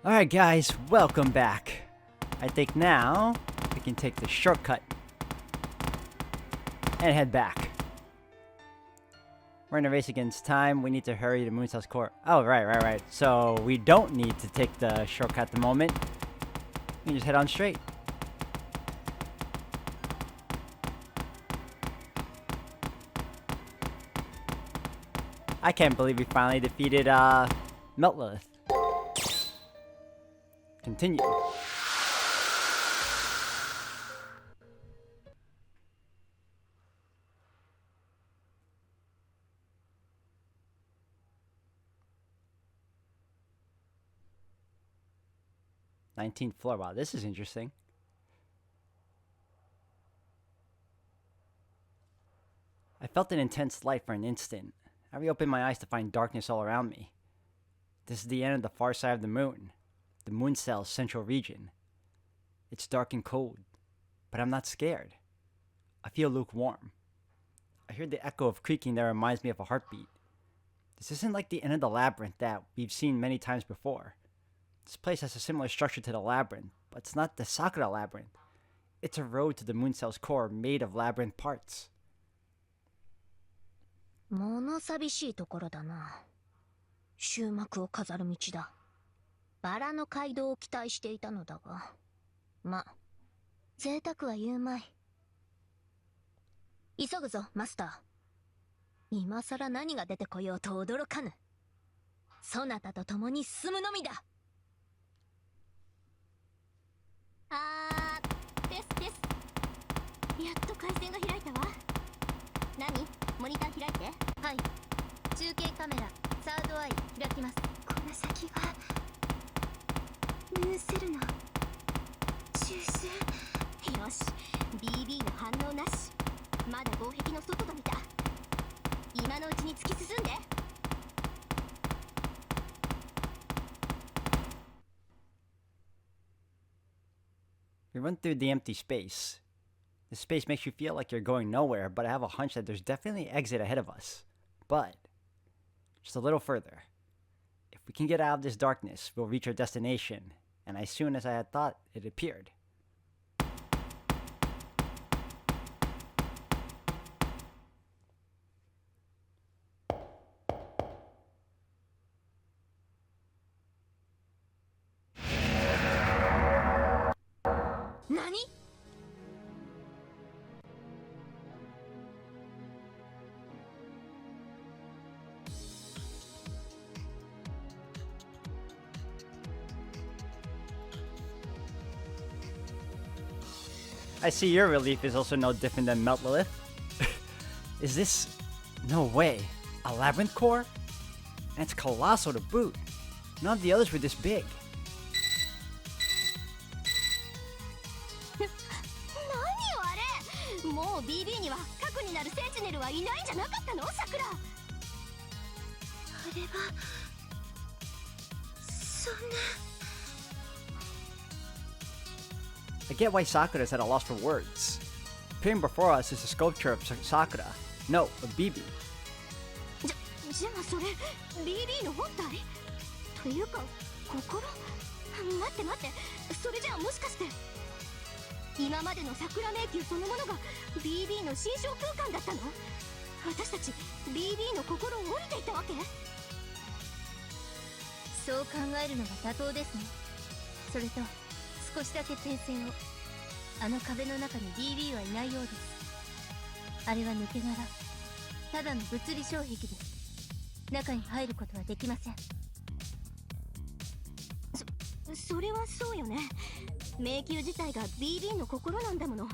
Alright guys, welcome back. I think now we can take the shortcut and head back. We're in a race against time. We need to hurry to Moon's House Core. Oh, right. So we don't need to take the shortcut at the moment. We can just head on straight. I can't believe we finally defeated Labyrinth. Continue. Nineteenth floor. Wow, this is interesting. I felt an intense light for an instant. I reopened my eyes to find darkness all around me. This is the end of the far side of the moon. The moon cell's central region. It's dark and cold, but I'm not scared. I feel lukewarm. I hear the echo of creaking that reminds me of a heartbeat. This isn't like the end of the labyrinth that we've seen many times before. This place has a similar structure to the labyrinth, but it's not the Sakura labyrinth. It's a road to the moon cell's core made of labyrinth parts. もの寂しいところだな。終幕を飾る道だ。バラの街道を期待していたのだが、ま、贅沢は言うまい。急ぐぞ、マスター。今さら何が出てこようと驚かぬ。そなたと共に進むのみだ。です。やっと回線が開いたわ。何？モニター開いて。はい。中継カメラ、サードアイ開きます。この先はルーセルの中枢。よし、 BB の反応なし。まだ防壁の外と見た。今のうちに突き進んで。We run through the empty space. The space makes you feel like you're going nowhere, but I have a hunch that there's definitely an exit ahead of us. But just a little further. If we can get out of this darkness, we'll reach our destination, and as soon as I had thought, it appeared. Nani? I see your relief is also no different than Labyrinth. Is this... no way. A labyrinth core? And it's colossal to boot. None of the others were this big. もう BB には核になるセンチネルはいないんじゃなかったの、さくら。あれはそんな。 I get why Sakura's at a loss for words. Appearing before us is a sculpture of Sakura. No, of BB. じゃあそれ BB の本体というか心。待ってそれじゃあもしかして今までの桜迷宮そのものが BB の心象空間だったの？私たち BB の心を折れていたわけ？そう考えるのが妥当ですね。それと少しだけ訂正を。あの壁の中に BB はいないようです。あれは抜け殻、ただの物理障壁です。中に入ることはできません。それはそうよね。迷宮自体が BB の心なんだもの。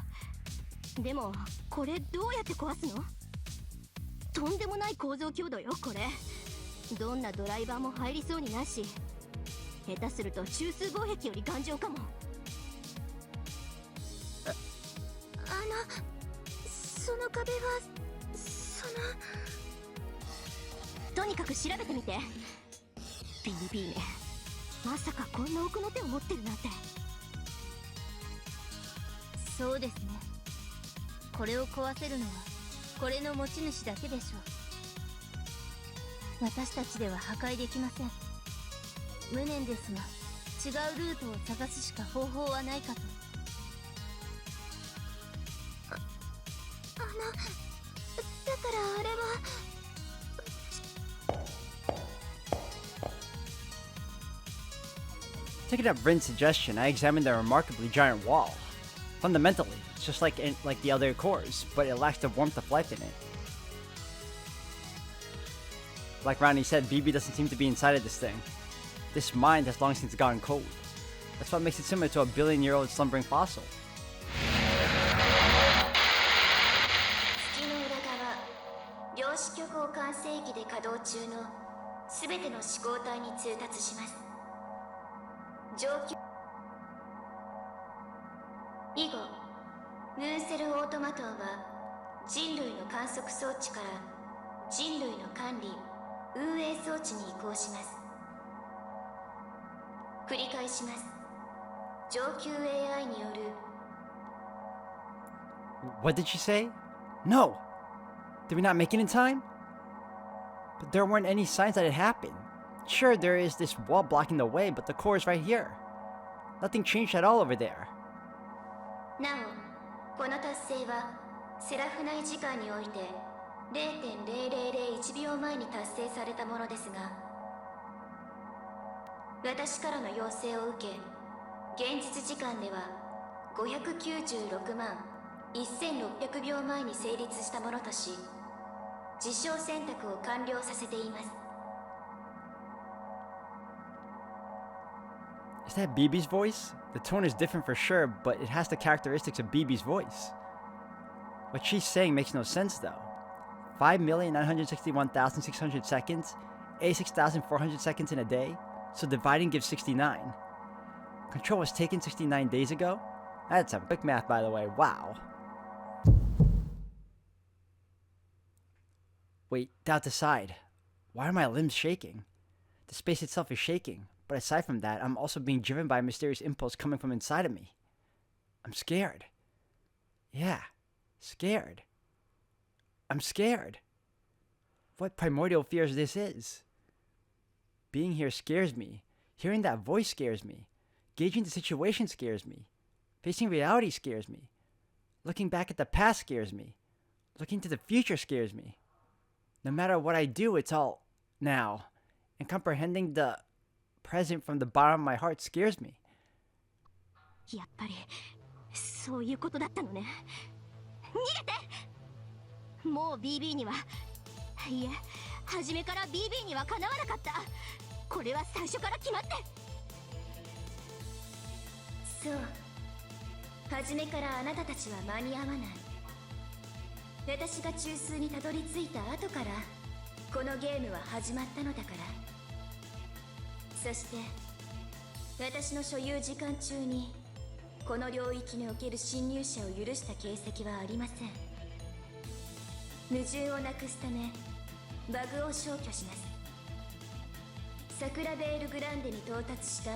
でもこれどうやって壊すの？とんでもない構造強度よこれ。どんなドライバーも入りそうにないし、下手すると中枢防壁より頑丈かも。その壁はとにかく調べてみて。 BB ね、まさかこんな奥の手を持ってるなんて。そうですね。これを壊せるのはこれの持ち主だけでしょう。私たちでは破壊できません。無念ですが違うルートを探すしか方法はないかと。だからあれは。Taking up Rin's suggestion, I examined the remarkably giant wall. Fundamentally, it's just like the other cores, but it lacks the warmth of life in it. Like Ronnie said, BB doesn't seem to be inside of this thing. This mind has long since gone cold. That's what makes it similar to a billion-year-old slumbering fossil. 月の裏側、量子虚構完成機で稼働中のすべての思考体に通達します。上級以後、ムーンセルオートマトンは人類の観測装置から人類の管理・運営装置に移行します。繰り返します。上級 AI による。 What did she say? No! Did we not make it in time? But there weren't any signs that it happened. Sure, there is this wall blocking the way, but the core is right here. Nothing changed at all over there. なお、この達成はセラフ内時間において 0.0001 秒前に達成されたものですが、私からの要請を受け、現実時間では596万1600秒前に成立したものとし、事象選択を完了させています。 Is that BB's voice? The tone is different for sure, but it has the characteristics of BB's voice. What she's saying makes no sense though. 5,961,600 seconds, 86,400 seconds in a day, so dividing gives 69. Control was taken 69 days ago? That's some quick math, by the way. Wow. Wait, doubt aside. Why are my limbs shaking? The space itself is shaking, but aside from that, I'm also being driven by a mysterious impulse coming from inside of me. I'm scared. Yeah, scared. I'm scared. What primordial fears this is. Being here scares me. Hearing that voice scares me. Gauging the situation scares me. Facing reality scares me. Looking back at the past scares me. Looking to the future scares me. No matter what I do, it's all now. And comprehending the present from the bottom of my heart scares me. やっぱりそういうことだったのね。逃げて。もう BB には、いえ、初めから BB にはかなわなかった。これは最初から決まって。そう、初めからあなたたちは間に合わない。私が中枢にたどり着いた後からこのゲームは始まったのだから。そして私の所有時間中にこの領域における侵入者を許した形跡はありません。矛盾をなくすためバグを消去します。サクラベールグランデに到達した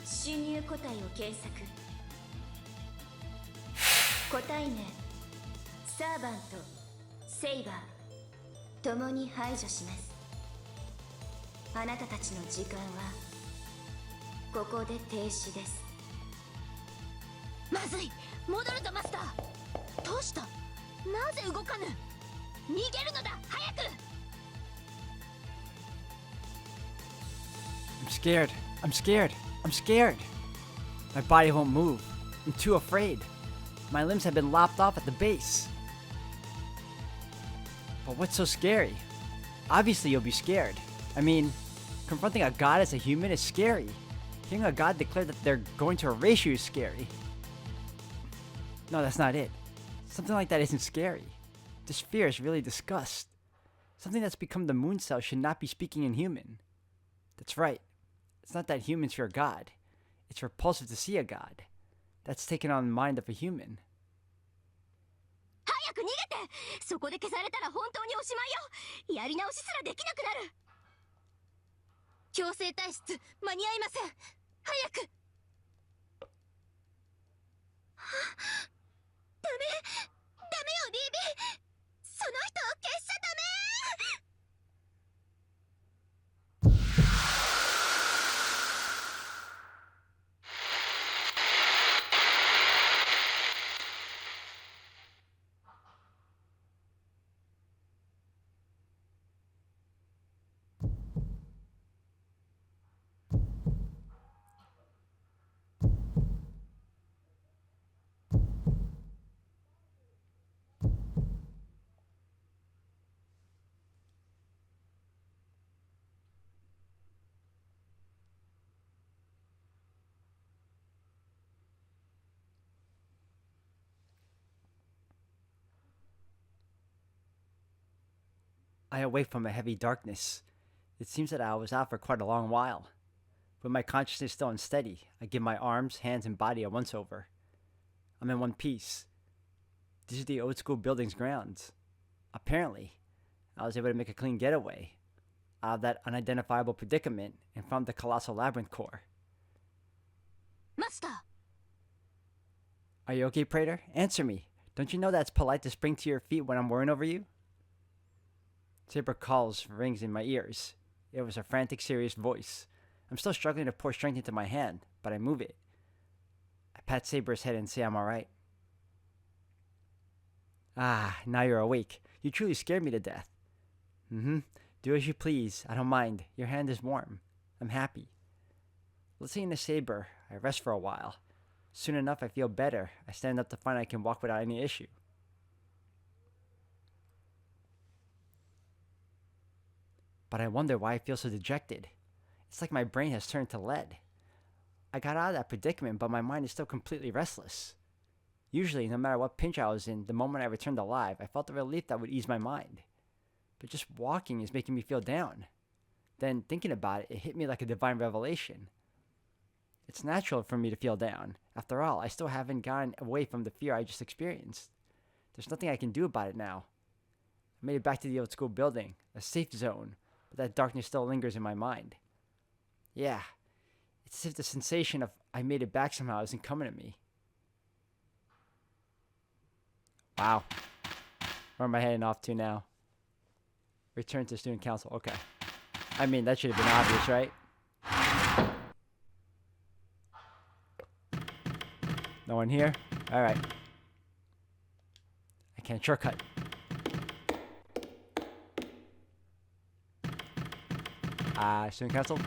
侵入個体を検索。個体名サーバント、セイバー、共に排除します。あなたたちの時間はここで停止です。まずい、戻るぞマスター。どうした？なぜ動かぬ？逃げるのだ、早く。 I'm scared. I'm scared. I'm scared. My body won't move. I'm too afraid. My limbs have been lopped off at the base. But what's so scary? Obviously you'll be scared. I mean, confronting a god as a human is scary. Hearing a god declare that they're going to erase you is scary. No, that's not it. Something like that isn't scary. This fear is really disgust. Something that's become the moon cell should not be speaking in human. That's right. It's not that humans fear God. It's repulsive to see a god. That's taken on the mind of a human. 早く逃げて。そこで消されたら本当におしまいよ。やり直しすらできなくなる。強制退出間に合いません。早く。ダメよ BB。 その人を消しちゃダメ。I awake from a heavy darkness. It seems that I was out for quite a long while. With my consciousness still unsteady, I give my arms, hands, and body a once-over. I'm in one piece. This is the old school building's grounds. Apparently, I was able to make a clean getaway out of that unidentifiable predicament and from the colossal labyrinth core. Master! Are you okay, Praetor? Answer me. Don't you know that it's polite to spring to your feet when I'm worrying over you? Saber calls rings in my ears. It was a frantic, serious voice. I'm still struggling to pour strength into my hand, but I move it. I pat Saber's head and say I'm alright. Ah, now you're awake. You truly scared me to death. Do as you please. I don't mind. Your hand is warm. I'm happy. Listening to Saber, I rest for a while. Soon enough, I feel better. I stand up to find I can walk without any issue. But I wonder why I feel so dejected. It's like my brain has turned to lead. I got out of that predicament, but my mind is still completely restless. Usually, no matter what pinch I was in, the moment I returned alive, I felt the relief that would ease my mind. But just walking is making me feel down. Then, thinking about it, it hit me like a divine revelation. It's natural for me to feel down. After all, I still haven't gotten away from the fear I just experienced. There's nothing I can do about it now. I made it back to the old school building, a safe zone, but that darkness still lingers in my mind. Yeah, it's as if the sensation of I made it back somehow isn't coming to me. Wow. Where am I heading off to now? Return to student council. Okay. I mean, that should have been obvious, right? No one here? Alright. I can't shortcut. Student council?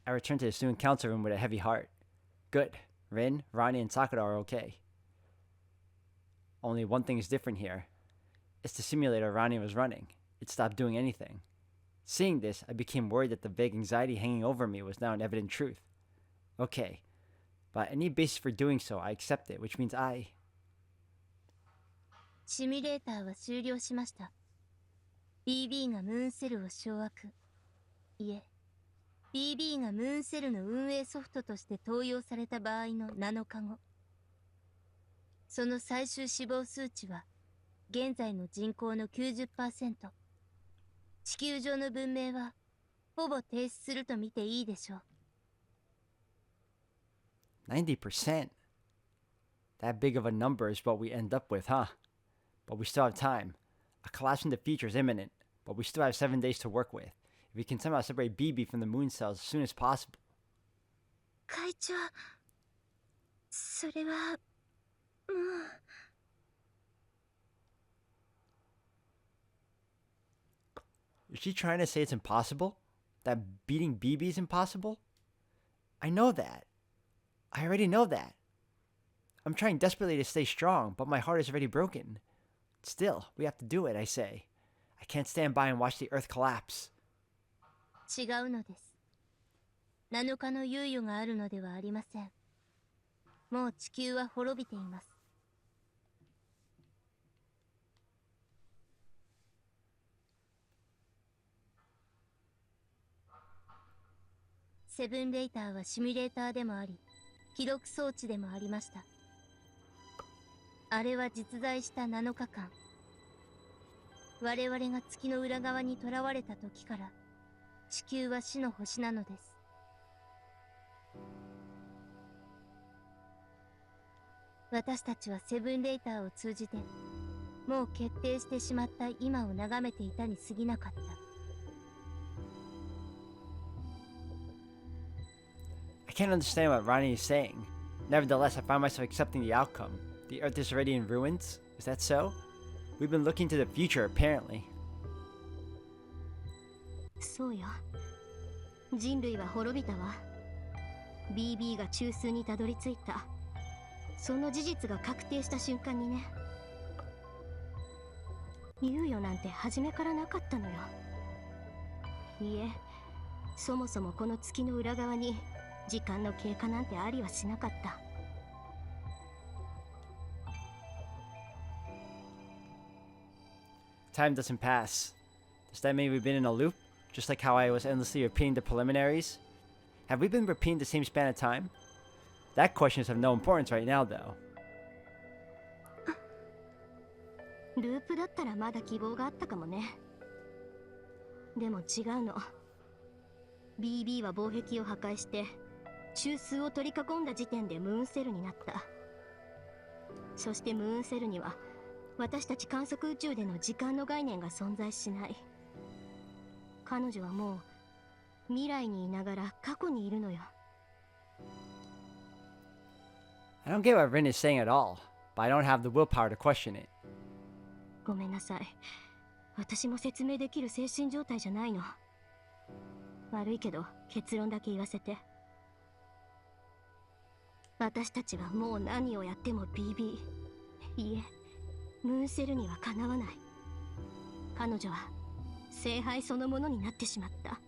I returned to the student council room with a heavy heart. Good. Rin, Ronnie, and Sakura are okay. Only one thing is different here. It's the simulator Ronnie was running. It stopped doing anything. Seeing this, I became worried that the vague anxiety hanging over me was now an evident truth. Okay. But any basis for doing so, I accept it, which means I... シミュレーターは終了しました。BB がムーンセルを掌握。いえ、BB がムーンセルの運営ソフトとして登用された場合の7日後。その最終死亡数値は、現在の人口の 90%。地球上の文明は、ほぼ停止すると見ていいでしょう。90%? That big of a number is what we end up with, huh? But we still have time. A collapse in the future is imminent, but we still have 7 days to work with. If we can somehow separate BB from the moon cells as soon as possible. 会長、それは、もう。Is she trying to say it's impossible? That beating BB is impossible? I know that. I already know that. I'm trying desperately to stay strong, but my heart is already broken. Still, we have to do it, I say. I can't stand by and watch the Earth collapse. 違うのです。7日の猶予があるのではありません。もう地球は滅びています。セブンレイターはシミュレーターでもあり、記録装置でもありました。あれは実在した7日間。我々が月の裏側に囚われた時から、地球は死の星なのです。私たちはセブンレイターを通じて、もう決定してしまった今を眺めていたに過ぎなかった。I can't understand what Ronnie is saying. Nevertheless, I find myself accepting the outcome. The Earth is already in ruins? Is that so? We've been looking to the future, apparently. そうよ。人類は滅びたわ。BB が中枢にたどり着いた。その事実が確定した瞬間にね。猶予なんて初めからなかったのよ。いえ、そもそもこの月の裏側に時間の経過なんてありはしなかった。Time doesn't pass. Does that mean we've been in a loop? Just like how I was endlessly repeating the preliminaries? Have we been repeating the same span of time? That question is of no importance right now, though. ループだったらまだ希望があったかもね。でも違うの。BB は防壁を破壊して中枢を取り囲んだ時点でムーンセルになった。そしてムーンセルには私たち観測宇宙での時間の概念が存在しない。彼女はもう未来にいながら過去にいるのよ。I don't get what Rin is saying at all, but I don't have the willpower to question it. ごめんなさい。私も説明できる精神状態じゃないの。悪いけど結論だけ言わせて。私たちはもう何をやっても BB。いえ、ムーンセルにはかなわない。彼女は聖杯そのものになってしまった。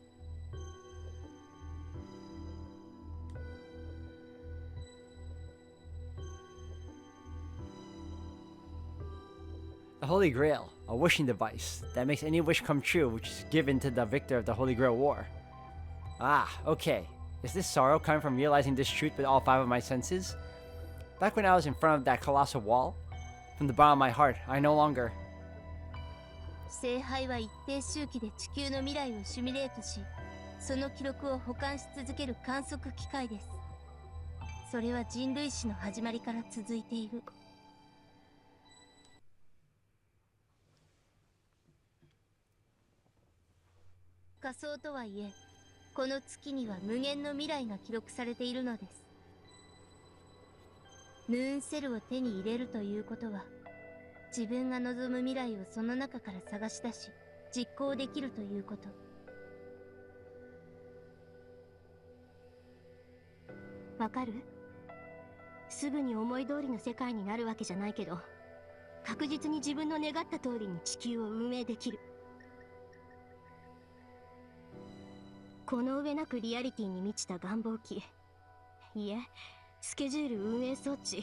The Holy Grail, a wishing device that makes any wish come true, which is given to the victor of the Holy Grail War. Ah, okay. Is this sorrow coming from realizing this truth with all five of my senses? Back when I was in front of that colossal wall, from the bottom of my heart, I no longer... 聖杯は一定周期で地球の未来をシミュレートし、その記録を保管し続ける観測機械です。それは人類史の始まりから続いている。仮想とはいえ、この月には無限の未来が記録されているのです。ムーンセルを手に入れるということは、自分が望む未来をその中から探し出し、実行できるということ。わかる？すぐに思い通りの世界になるわけじゃないけど、確実に自分の願った通りに地球を運営できる。この上なくリアリティに満ちた願望機、いえ、スケジュール運営装置、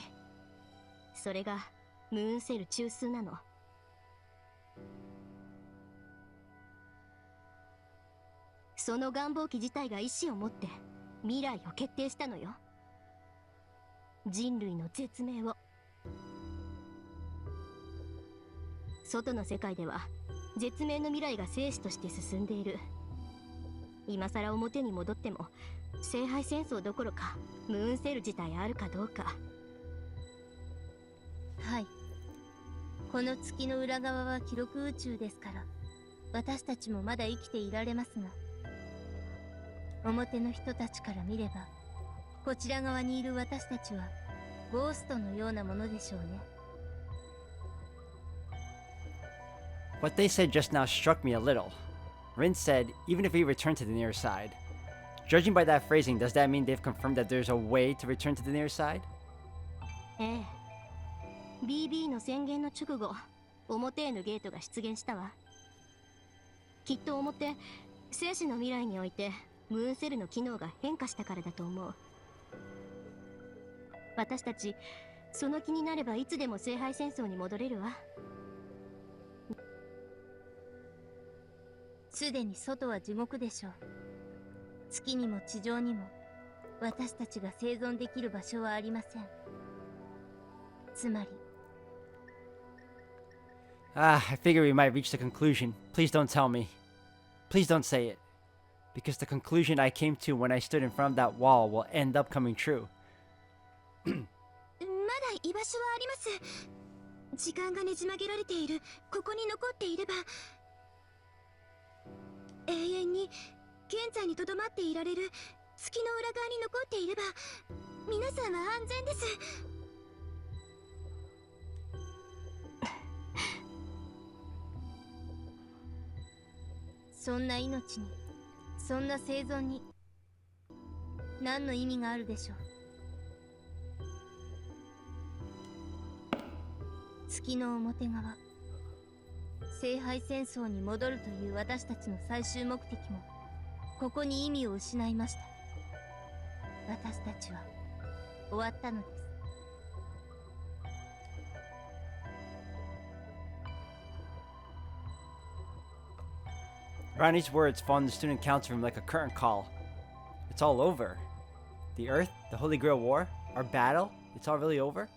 それがムーンセル中枢なの。その願望機自体が意志を持って未来を決定したのよ。人類の絶命を。外の世界では絶命の未来が生死として進んでいる。今さら表に戻っても聖杯戦争どころかムーンセル自体あるかどうか。はい、この月の裏側は記録宇宙ですから、私たちもまだ生きていられますが、表の人たちから見ればこちら側にいる私たちはゴーストのようなものでしょうね。 What they said just now struck me a little. Rin said, even if we return to the near side. Judging by that phrasing, does that mean they've confirmed that there's a way to return to the near side? ええ、BB の宣言の直後、表へのゲートが出現したわ。きっと表、生死の未来においてムーンセルの機能が変化したからだと思う。私たち、その気になればいつでも聖杯戦争に戻れるわ。すでに外は地獄でしょう。月にも地上にも私たちが生存できる場所はありません。つまり、I figure we might reach the conclusion. Please don't tell me. Please don't say it. Because the conclusion I came to when I stood in front of that wall will end up coming true. まだ居場所はあります。時間がねじ曲げられているここに残っていれば、永遠に現在にとどまっていられる月の裏側に残っていれば、皆さんは安全です。そんな命に、そんな生存に何の意味があるでしょう。月の表側、聖杯戦争に戻るという私たちの最終目的もここに意味を失いました。私たちは終わったのです。Around these words fall in the student council room like a curtain call. It's all over. The Earth, the Holy Grail War, our battle, it's all really over?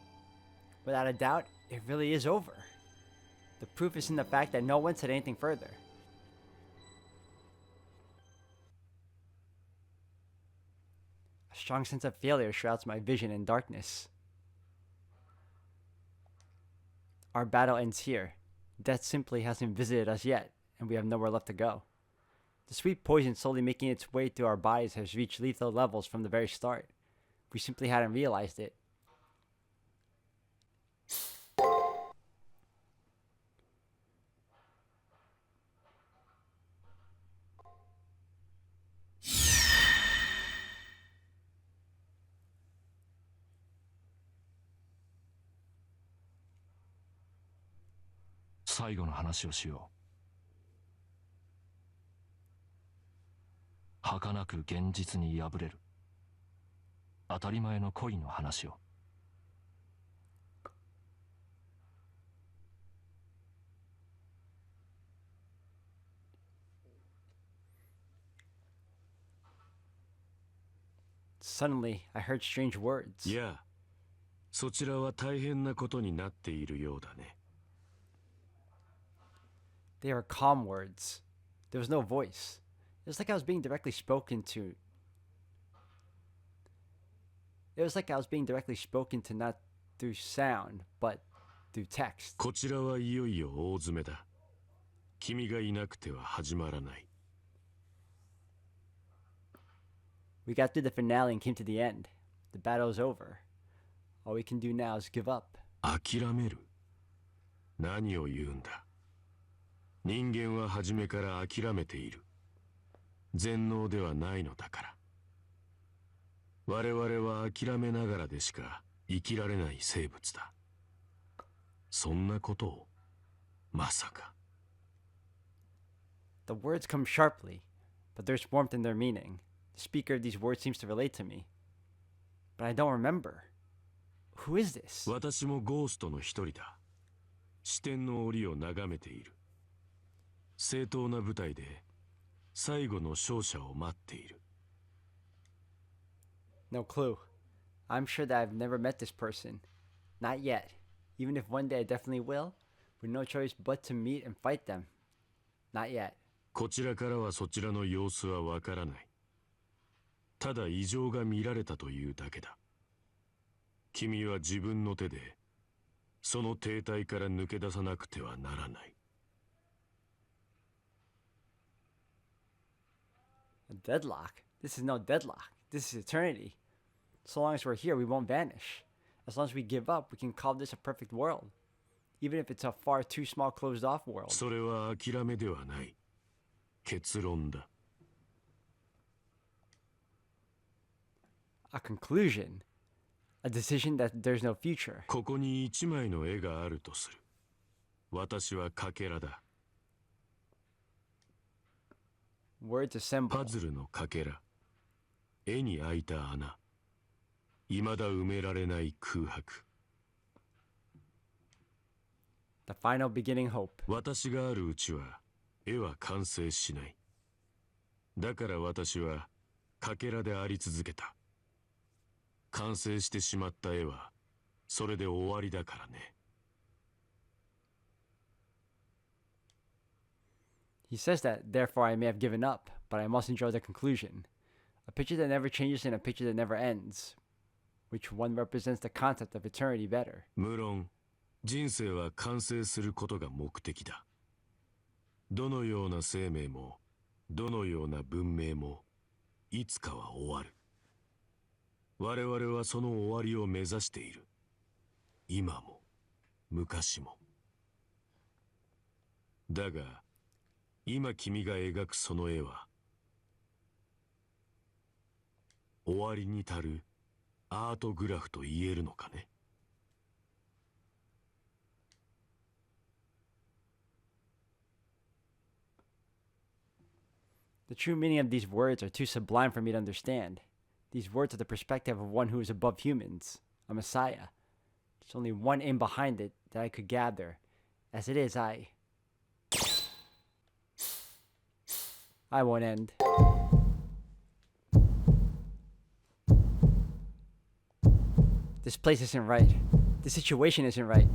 Without a doubt, it really is over. The proof is in the fact that no one said anything further. A strong sense of failure shrouds my vision in darkness. Our battle ends here. Death simply hasn't visited us yet, and we have nowhere left to go. The sweet poison slowly making its way through our bodies has reached lethal levels from the very start. We simply hadn't realized it.最後の話をしよう。儚く現実に敗れる当たり前の恋の話を。Suddenly, I heard strange words. いや、そちらは大変なことになっているようだね。They were calm words. There was no voice. It was like I was being directly spoken to. It was like I was being directly spoken to not through sound, but through text. こちらはいよいよ大詰めだ。君がいなくては始まらない。We got through the finale and came to the end. The battle is over. All we can do now is give up. 諦める？何を言うんだ。人間は初めから諦めている。全能ではないのだから。我々は諦めながらでしか生きられない生物だ。そんなことをまさか。The words come sharply, but there's warmth in their meaning. The speaker of these words seems to relate to me. But I don't remember. Who is this? 私もゴーストの一人だ。視点の檻を眺めている。正当な舞台で最後の勝者を待っている。No clue. I'm sure that I've never met this person. Not yet. Even if one day I definitely will, with no choice but to meet and fight them. Not yet. こちらからはそちらの様子はわからない。ただ異常が見られたというだけだ。君は自分の手でその停滞から抜け出さなくてはならない。A deadlock? This is no deadlock. This is eternity. So long as we're here, we won't vanish. As long as we give up, we can call this a perfect world. Even if it's a far too small closed-off world. それは諦めではない。結論だ。A conclusion. A decision that there's no future. ここに一枚の絵があるとする。私はかけらだ。Words assemble. パズルのかけら。絵に開いた穴。未だ埋められない空白。The final beginning hope. 私があるうちは絵は完成しない。だから私はかけらであり続けた。完成してしまった絵はそれで終わりだからね。He says that, therefore I may have given up, but I must enjoy the conclusion. A picture that never changes and a picture that never ends. Which one represents the concept of eternity better? 無論、人生は完成することが目的だ。どのような生命も、どのような文明も、いつかは終わる。我々はその終わりを目指している。今も、昔も。だが、今君が描くその絵は、終わりに足るアートグラフと言えるのかね。The true meaning of these words are too sublime for me to understand. These words are the perspective of one who is above humans, a messiah. There's only one aim behind it that I could gather. As it is, I won't end. This place isn't right. The situation isn't right.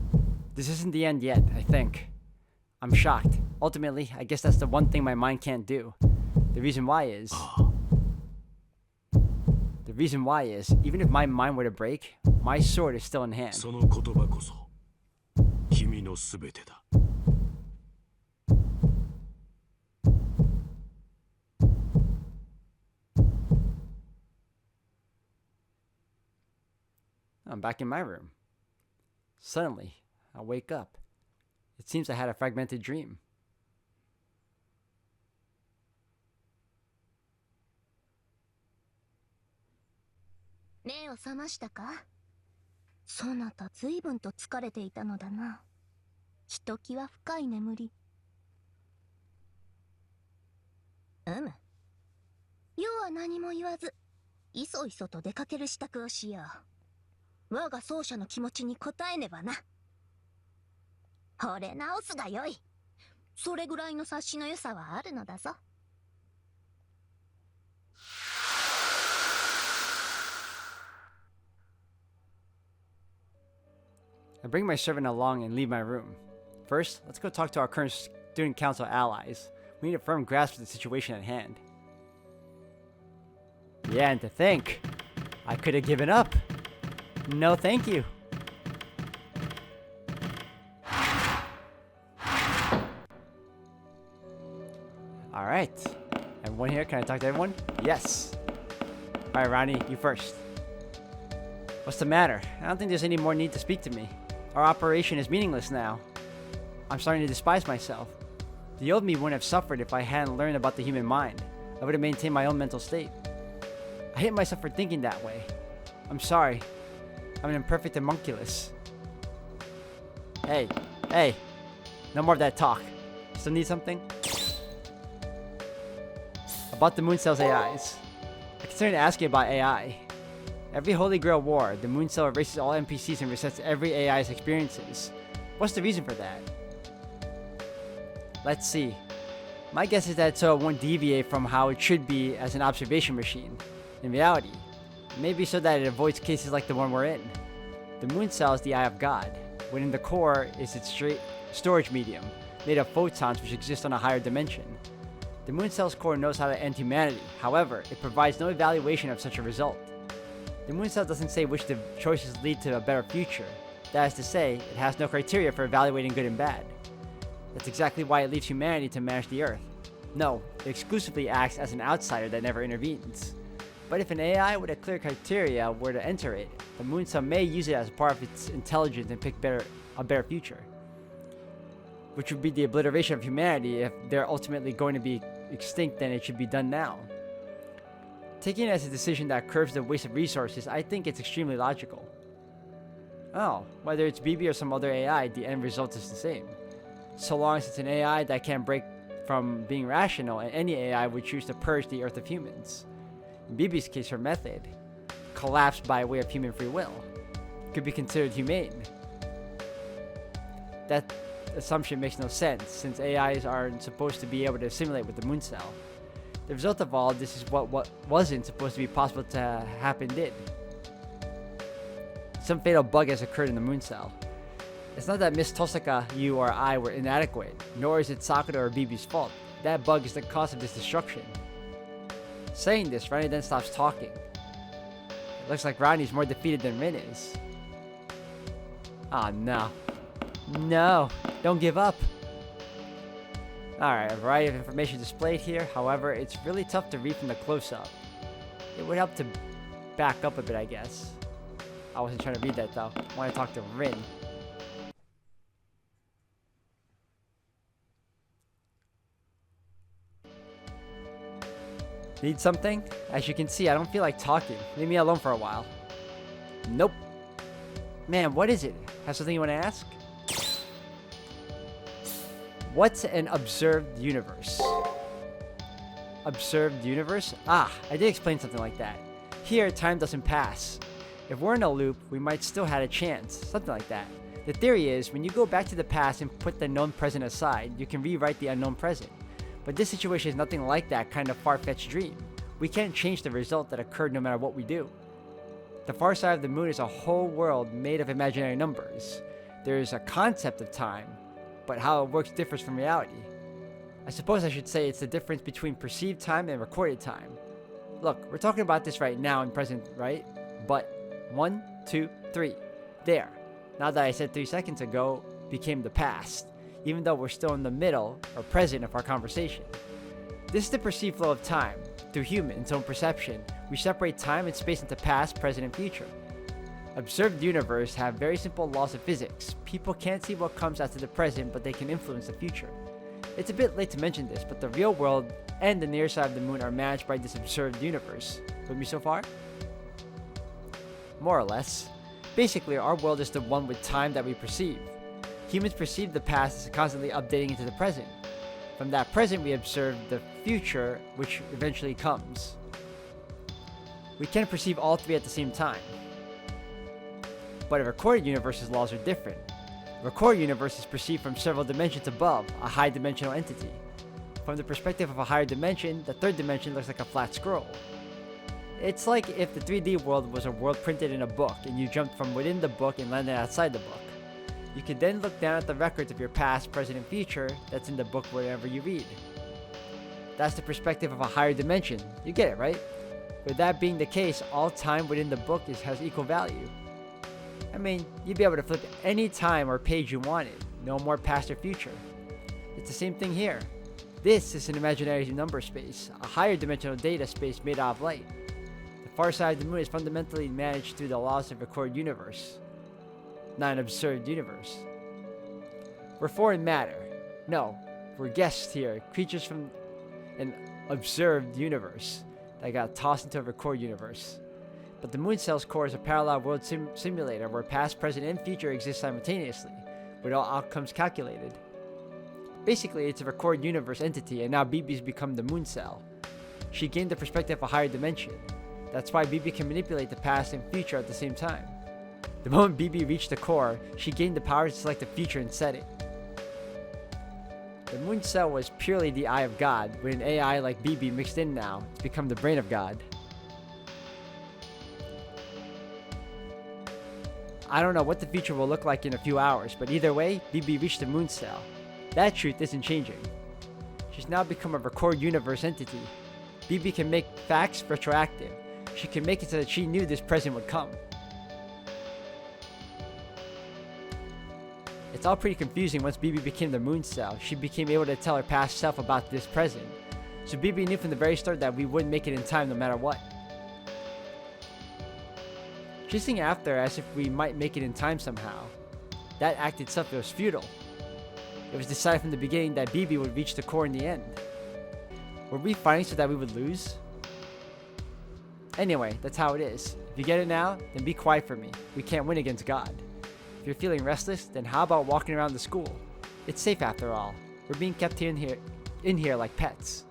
This isn't the end yet, I think. I'm shocked. Ultimately, I guess that's the one thing my mind can't do. The reason why is, even if my mind were to break, my sword is still in hand. その言葉こそ君のすべてだ。 I'm back in my room. Suddenly, I wake up. It seems I had a fragmented dream. 目を覚ましたか？そなた随分と疲れていたのだな。ひときわ深い眠り。要は何も言わず、いそいそと出かける支度をしよう。我が奏者の気持ちに応えねばな。惚れ直すがよい。それぐらいの察しの良さはあるのだぞ。I bring my servant along and leave my room. First, let's go talk to our current student council allies. We need a firm grasp of the situation at hand. Yeah, and to think, I could have given up. No, thank you. Alright. Everyone here? Can I talk to everyone? Yes. Alright, Ronnie, you first. What's the matter? I don't think there's any more need to speak to me. Our operation is meaningless now. I'm starting to despise myself. The old me wouldn't have suffered if I hadn't learned about the human mind. I would have maintained my own mental state. I hate myself for thinking that way. I'm sorry. I'm an imperfect homunculus. Hey, no more of that talk. Still need something? About the Moon Cell's AIs. I considered asking about AI. Every Holy Grail war, the Moon Cell erases all NPCs and resets every AI's experiences. What's the reason for that? Let's see. My guess is that so it won't deviate from how it should be as an observation machine. In reality, maybe so that it avoids cases like the one we're in. The Moon Cell is the Eye of God. Within the core is its storage medium, made of photons which exist on a higher dimension. The Moon Cell's core knows how to end humanity. However, it provides no evaluation of such a result. The Moon Cell doesn't say which choices lead to a better future. That is to say, it has no criteria for evaluating good and bad. That's exactly why it leaves humanity to manage the Earth. No, it exclusively acts as an outsider that never intervenes. But if an AI with a clear criteria were to enter it, the Moon Cell may use it as part of its intelligence and pick a better future. Which would be the obliteration of humanity. If they're ultimately going to be extinct, then it should be done now. Taking it as a decision that curbs the waste of resources, I think it's extremely logical. Oh, whether it's BB or some other AI, the end result is the same. So long as it's an AI that can't break from being rational, and any AI would choose to purge the Earth of humans. In BB's case, her method, collapse by way of human free will, could be considered humane. That assumption makes no sense, since AIs aren't supposed to be able to assimilate with the Moon Cell. The result of all this is what wasn't supposed to be possible to happen did. Some fatal bug has occurred in the Moon Cell. It's not that Miss Tosaka, you, or I were inadequate, nor is it Sakura or BB's fault. That bug is the cause of this destruction. Saying this, Ronnie then stops talking. It looks like Ronnie's more defeated than Rin is. Ah, no. No, don't give up. Alright, a variety of information displayed here. However, it's really tough to read from the close-up. It would help to back up a bit, I guess. I wasn't trying to read that though. I want to talk to Rin. Need something? As you can see, I don't feel like talking. Leave me alone for a while. Nope. Man, what is it? Have something you want to ask? What's an observed universe? Observed universe? Ah, I did explain something like that. Here, time doesn't pass. If we're in a loop, we might still have a chance. Something like that. The theory is, when you go back to the past and put the known present aside, you can rewrite the unknown present. But this situation is nothing like that kind of far-fetched dream. We can't change the result that occurred no matter what we do. The far side of the moon is a whole world made of imaginary numbers. There is a concept of time, but how it works differs from reality. I suppose I should say it's the difference between perceived time and recorded time. Look, we're talking about this right now in present, right? But 1, 2, 3. There. Now that I said 3 seconds ago became the past, even though we're still in the middle or present of our conversation. This is the perceived flow of time. Through humans' own perception, we separate time and space into past, present, and future. Observed universe have very simple laws of physics. People can't see what comes after the present, but they can influence the future. It's a bit late to mention this, but the real world and the near side of the moon are managed by this observed universe. With me so far? More or less. Basically, our world is the one with time that we perceive. Humans perceive the past as constantly updating into the present. From that present, we observe the future, which eventually comes. We can perceive all three at the same time. But a recorded universe's laws are different. A recorded universe is perceived from several dimensions above, a high-dimensional entity. From the perspective of a higher dimension, the third dimension looks like a flat scroll. It's like if the 3D world was a world printed in a book, and you jumped from within the book and landed outside the book. You could then look down at the records of your past, present, and future that's in the book wherever you read. That's the perspective of a higher dimension. You get it, right? With that being the case, all time within the book has equal value. I mean, you'd be able to flip any time or page you wanted. No more past or future. It's the same thing here. This is an imaginary number space, a higher dimensional data space made out of light. The far side of the moon is fundamentally managed through the laws of a recorded universe, not an observed universe. We're foreign matter. No, we're guests here, creatures from an observed universe that got tossed into a recorded universe. But the moon cell's core is a parallel world simulator where past, present, and future exist simultaneously, with all outcomes calculated. Basically, it's a recorded universe entity, and now BB's become the moon cell. She gained the perspective of a higher dimension. That's why BB can manipulate the past and future at the same time. The moment BB reached the core, she gained the power to select the future and set it. The moon cell was purely the eye of God. With an AI like BB mixed in now, it's become the brain of God. I don't know what the future will look like in a few hours, but either way, BB reached the moon cell. That truth isn't changing. She's now become a recorded universe entity. BB can make facts retroactive. She can make it so that she knew this present would come. It's all pretty confusing once BB became the moon cell. She became able to tell her past self about this present. So BB knew from the very start that we wouldn't make it in time no matter what. Chasing after as if we might make it in time somehow. That act itself was futile. It was decided from the beginning that BB would reach the core in the end. Were we fighting so that we would lose? Anyway, that's how it is. If you get it now, then be quiet for me. We can't win against God. If you're feeling restless, then how about walking around the school? It's safe after all. We're being kept in here like pets.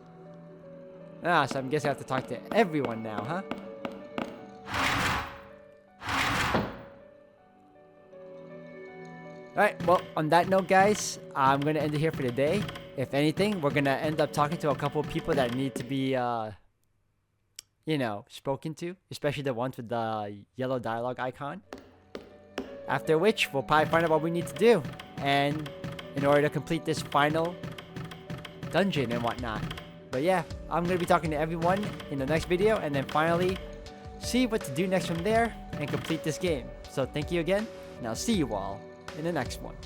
So I'm guessing I have to talk to everyone now, huh? Alright, well, on that note, guys, I'm going to end it here for today. If anything, we're going to end up talking to a couple of people that need to be, spoken to. Especially the ones with the yellow dialogue icon. After which, we'll probably find out what we need to do. And in order to complete this final dungeon and whatnot. But yeah, I'm going to be talking to everyone in the next video. And then finally, see what to do next from there and complete this game. So thank you again, and I'll see you all in the next one.